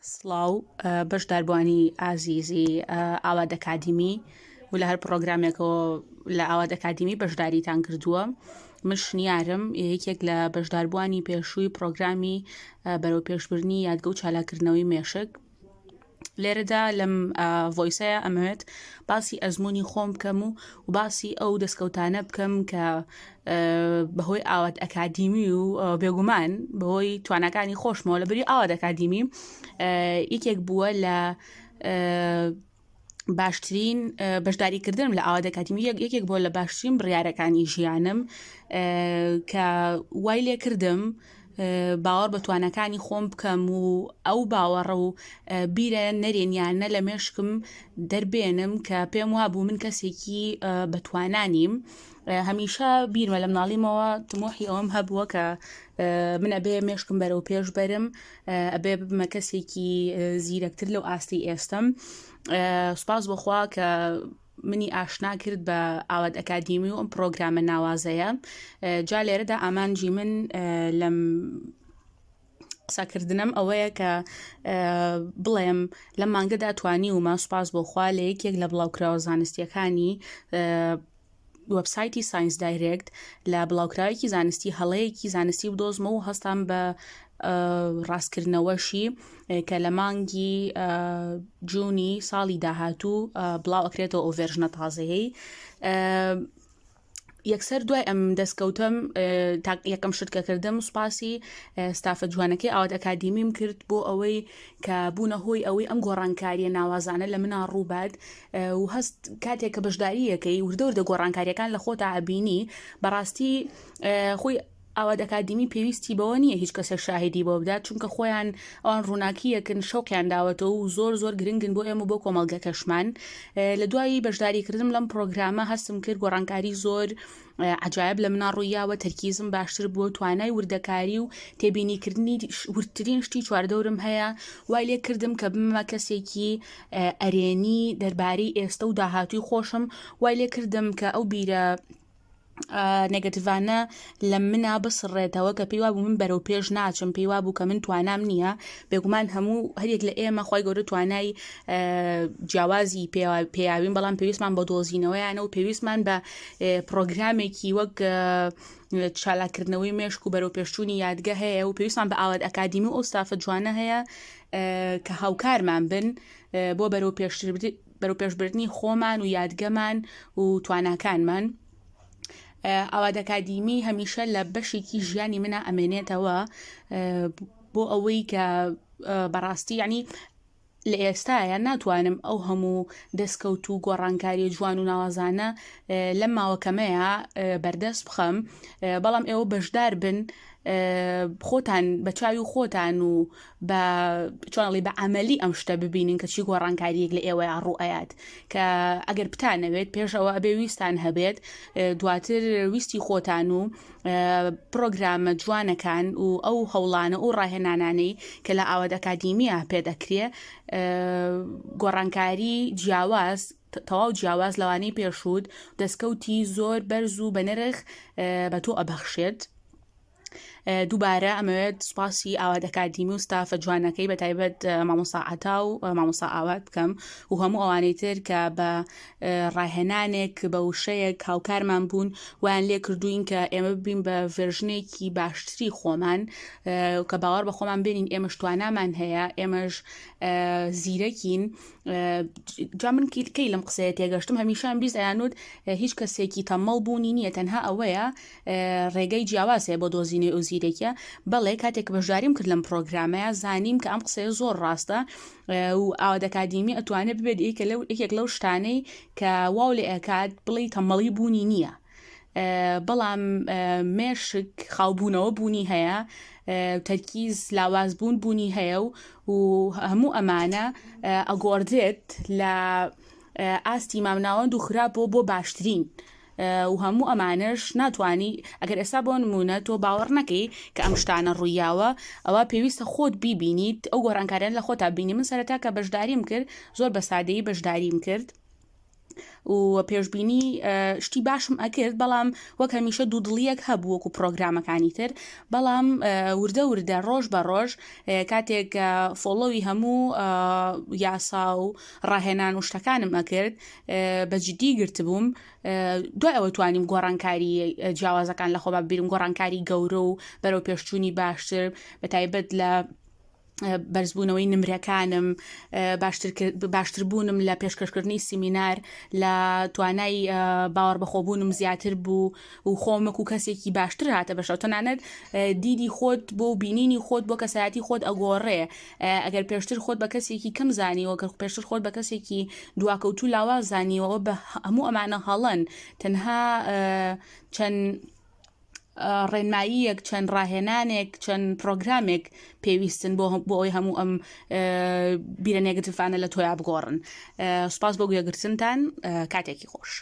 سڵاو بەشداربوانی ئازیزی ئاواد ئەکادیمی و لە هەر پرۆگرامێکەوە لە ئاواد ئەکادیمی بەشداریتان کردووە. من شنیارم یەکێک لە بەشداربوانی پێشووی پرۆگرامی بەرەو پێشبردننی یادگە و چالاکردنەوەی مێشک. لێرەدا لەم ڤۆیسەیە ئەمەوێت باسی ئەزمموی خۆم بکەم و باسی ئەو دەستکەوتانە بکەم کە بەهۆی ئاواد ئەکادیمی و بێگومان بەهۆی توانەکانی خۆشمەوە لە بری ئاواد ئەکادیمی یەکێک بووە لە باشترین بەشداریکردنم لە ئاواد ئەکادیمی یەکێک بۆ لە باشترین بڕیارەکانی ژیانم کە وای لێ کردم باوەڕ بە توانەکانی خۆم بکەم و ئەو باوەڕە و بیرە نەرێنیانە لە مێشکم دەربێنم کە پێم وابوو من کەسێکی بەتوانانیم. هەمیشە بیرمە لە مناڵیمەوە تمۆحی ئەوەم هەبووە کە من ئەبێ مێشکم بەرەو پێش بەرم، ئەبێ ببمە کەسێکی زیرەکتر لەو ئاستی ئێستم. سوپاس بۆخوا کە منی ئاشنا کرد بە ئاواد ئەکادیمی و ئەم پرۆگرامە ناوازەیە. جا لێرەدا ئامانجی من لەم قسەکردنم ئەوەیە کە بڵێم لەم مانگەدا توانی ومە سوپاس بۆخوا لە یەکێک لە بڵاوکراوە زانستیەکانی وەبسایتی ساینس دایرێکت لە بڵاوکراوێکی زانستی هەڵەیەکی زانستی بدۆزمە و هەستان بە ڕاستکردنەوەشی کە لە مانگی جوونی ساڵی داهاتوو بڵاو ئەکرێتەوە ئەو ڤێرژنە تازەیەی. یەکسەر دوای ئەم دەستکەوتم یەکەم شتکەکردم سوپاسی ستافە جوانەکەی ئاواد ئەکادیمیم کرد بۆ ئەوەی کە بوونە هۆی ئەوەی ئەم گۆڕانکاریە ناوازانە لە منە ڕووبات و هەست کاتێک کە بەشداریەکەی وردە گۆڕانکاریەکان لە خۆتا ئەبینی بەڕاستی خۆی ئاواد ئەکادیمی پێویستی بەوە نییە هیچ کەسێک شاهدی بۆ بدات، چونکە خۆیان ئەوان ڕووناکیەکن شەوقیان داوەتەوە و زۆر گرنگن بۆ ئێمە بۆ کۆمەڵگەکەشمان. لە دوایی بەشداریکردم لەم پرۆگرامە هەستم کرد گۆڕانکاری زۆر عجایب لە منە ڕوویاوە، تەرکیزم باشتر بووە، توانای وردەکاری و تێبینیکردنی وردترین شتی چواردەورم هەیە. وای لێ کردم کە بمە کەسێکی ئەرێنی دەربارەی ئێستا و داهاتووی خۆشم. وای لێ کردم کە ئەو بیرە نێگەتیڤانە لە منە بسڕێتەوە کە پێی وابوو من بەرەو پێش ناچم، پێی وابوو کە من توانام نییە. بێگومان هەموو هەرێک لە ئێمە خۆی گەورە توانای جیاوازی پێیاوین، بەڵام پێویستمان بە دۆزینەوەیانە و پێویستمان بە پرۆگرامێکی وەک چالاکردنەوەی مێشک و بەرەو پێشچوونی یادگە هەیە و پێویستمان بە ئاواد ئەکادیمی و ئەو ستافە جوانە هەیە کە هاوکارمان بن بۆ بەرەو پێشبردننی خۆمان و یادگەمان و تواناکانمان. ئاواد ئەکادیمی هەمیشە لە بەشێکی ژیانی منە ئەمێنێتەوە بۆ ئەوەی کە بەڕاستی یعنی لە ئێستاە ناتوانم ئەو هەموو دەستکەوت و گۆڕانکاری جوان و ناوازانە لەم ماوەکەمەیە بەردەست بخەم، بەڵام ئێوە بەشدار بن خۆتان بە چاوی خۆتان و بە چۆنڵی بە عملی ئەم شتە ببینین کە چی گۆڕانکاریەک لە ئێوە ڕوئەیات کە ئەگەر بتانەوێت پێشەوە ئەبێ ویستان هەبێت دواتر ویستی خۆتان و پرۆگرامە جوانەکان و ئەو هەوڵانە و ڕاهێنانانەی کە لە ئاواد ئەکادیمیە پێدەکرێ گۆڕانکاری جیاواز تەواو جیاواز لەوانەی پێشوود دەستکەوتی زۆر بەرز و بەنرخ بە تۆ ئەبەخشێت. دووبارە ئەمەوێت سوپاسی ئاواد ئەکادیمی و ستافە جوانەکەی بە تایبەت مامۆستا عەتا و مامۆستا ئاواد بکەم و هەموو ئەوانەی تر کە بە ڕاهێنانێک بە وشەیەک هاوکارمان بوون ویان لێ کردوین کە ئێمە ببین بە ڤێرژنێکی باشتری خۆمان کە باوەڕ بە خۆمان بێنین ئێمەش توانامان هەیە، ئێمەش زیرەکین. جا من کەی لەم قسەیە تێگەشتم هەمیشان بیست ئەیانوت هیچ کەسێکی تەمەڵ بوونی نییە، تەنها ئەوەیە ڕێگەی جیاوازێ بۆ دۆزینەی ئەو زیرەکیە. بەڵێ کاتێک بەشداریم کرد لەم پرۆگرامەیە زانیم کە ئەم قسەیە زۆر ڕاستە و ئاواد ئەکادیمی ئەتوانێت ببێت یەکێک لەو شتانەی کە واو لێ ئەکات بڵێ تەمەڵی بوونی نییە، بەڵام مێشک خاوبوونەوە بوونی هەیە، تەرکیز لاوازبوون بوونی هەیە و هەموو ئەمانە ئەگۆڕدێت لە ئاستی مامناوەند و خراپەوە بۆ باشترین و هەموو ئەمانش ناتوانی ئەگەر ئێستا بۆ نمونە تۆ باوەڕ نەکەی کە ئەم شتانە ڕوویاوە ئەوە پێویستە خۆت بیبینیت ئەو گۆڕانکاریان لە خۆتا بینی. من سەرەتا کە بەشداریم کرد زۆر بە سادەیی بەشداریم کرد و پێشببینی شتی باشم ئەکرد بەڵام وەک هەمیشە دوودڵیەک هەبوو وەکو پرۆگرامەکانی تر بەڵام وردە وردە ڕۆژ بە ڕۆژ کاتێک فۆڵۆوی هەموو یاسا و ڕاهێنان و شتەکانم ئەکرد بەجددی گرتبووم دوای ئەوە توانیم گۆڕانکاری جیاوازەکان لە خۆ ببیرم گۆڕانکاری گەورە و بەرەو پێشچوونی باشتر بەتایبەت لە بەرزبوونەوەی نمرەکانم باشتربوونم لە پێشکەشکردنی سیمینار لە توانای باوەڕ بەخۆبوونم زیاتر بوو و خۆمەک و کەسێکی باشتر هاتە بەشەوە تەنانەت دیدی خۆت بۆ بینینی خۆت بۆ کەسایەتی خۆت ئەگۆڕێ ئەگەر پێشتر خۆت بە کەسێکی کەم زانیەوە کە پێشتر خۆت بە کەسێکی دواکەوتو لاواز زانیەوە بە هەموو ئەمانە هەڵەن تەنها چەند ڕێنماییەک چەند ڕاهێنانێک چەند پرۆگرامێک پێویستن بۆ ئەوی هەموو ئەم بیرە نێگەتیڤانە لە تۆیا بگۆڕن. سوپاس بۆ گوێگرتنتان کاتێکی خۆش.